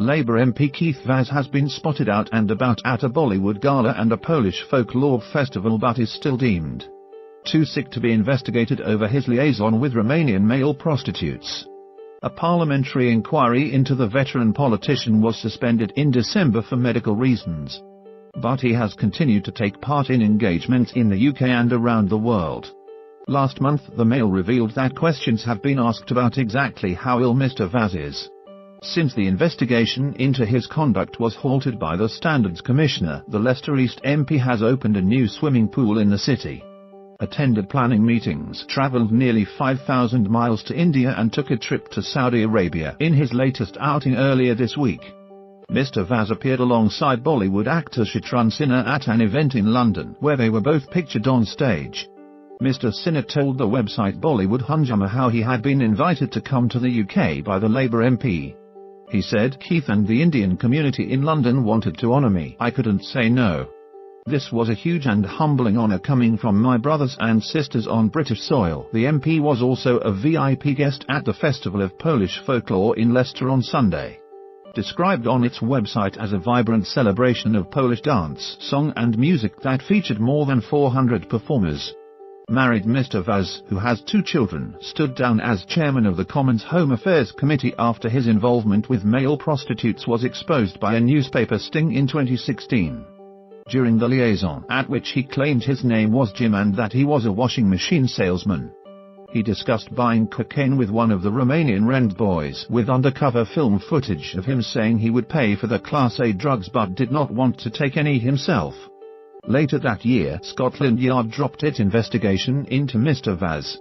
Labour MP Keith Vaz has been spotted out and about at a Bollywood gala and a Polish folklore festival, but is still deemed too sick to be investigated over his liaison with Romanian male prostitutes. A parliamentary inquiry into the veteran politician was suspended in December for medical reasons, but he has continued to take part in engagements in the UK and around the world. Last month, the Mail revealed that questions have been asked about exactly how ill Mr Vaz is. Since the investigation into his conduct was halted by the Standards Commissioner, the Leicester East MP has opened a new swimming pool in the city, attended planning meetings, travelled nearly 5,000 miles to India and took a trip to Saudi Arabia in his latest outing earlier this week. Mr Vaz appeared alongside Bollywood actor Shatrughan Sinha at an event in London where they were both pictured on stage. Mr Sinha told the website Bollywood Hungama how he had been invited to come to the UK by the Labour MP. He said, "Keith and the Indian community in London wanted to honour me. I couldn't say no. This was a huge and humbling honour coming from my brothers and sisters on British soil." The MP was also a VIP guest at the Festival of Polish Folklore in Leicester on Sunday, described on its website as a vibrant celebration of Polish dance, song and music that featured more than 400 performers. Married Mr Vaz, who has 2 children, stood down as chairman of the Commons Home Affairs Committee after his involvement with male prostitutes was exposed by a newspaper sting in 2016. During the liaison, at which he claimed his name was Jim and that he was a washing machine salesman, he discussed buying cocaine with one of the Romanian rent boys, with undercover film footage of him saying he would pay for the Class A drugs but did not want to take any himself. Later that year, Scotland Yard dropped its investigation into Mr Vaz,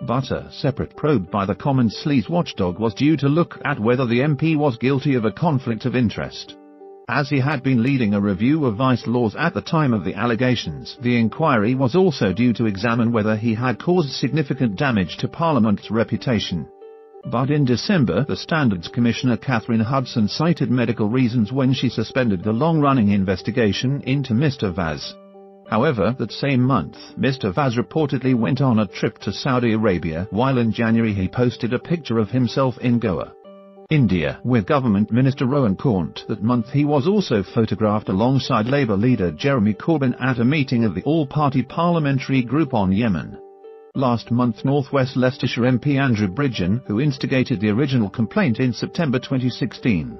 but a separate probe by the Commons Sleaze watchdog was due to look at whether the MP was guilty of a conflict of interest. As he had been leading a review of vice laws at the time of the allegations, the inquiry was also due to examine whether he had caused significant damage to Parliament's reputation. But in December, the Standards Commissioner Catherine Hudson cited medical reasons when she suspended the long-running investigation into Mr Vaz. However, that same month, Mr Vaz reportedly went on a trip to Saudi Arabia, while in January he posted a picture of himself in Goa, India, with Government Minister Rohan Kant. That month he was also photographed alongside Labour leader Jeremy Corbyn at a meeting of the all-party parliamentary group on Yemen. Last month, North West Leicestershire MP Andrew Bridgen, who instigated the original complaint in September 2016,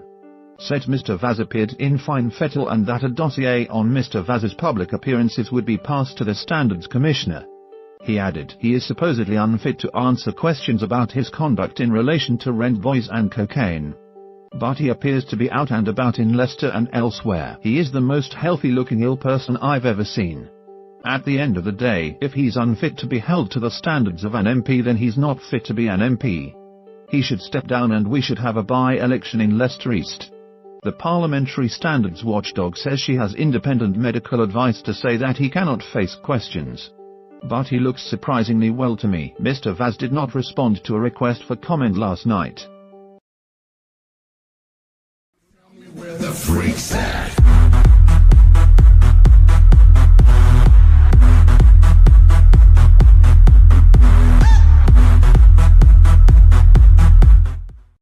said Mr Vaz appeared in fine fettle and that a dossier on Mr Vaz's public appearances would be passed to the Standards Commissioner. He added, he is supposedly unfit to answer questions about his conduct in relation to rent boys and cocaine, but he appears to be out and about in Leicester and elsewhere. He is the most healthy-looking ill person I've ever seen. At the end of the day, if he's unfit to be held to the standards of an MP, then he's not fit to be an MP. He should step down and we should have a by-election in Leicester East. The parliamentary standards watchdog says she has independent medical advice to say that he cannot face questions, but he looks surprisingly well to me. Mr Vaz did not respond to a request for comment last night. Tell me where the freak's at.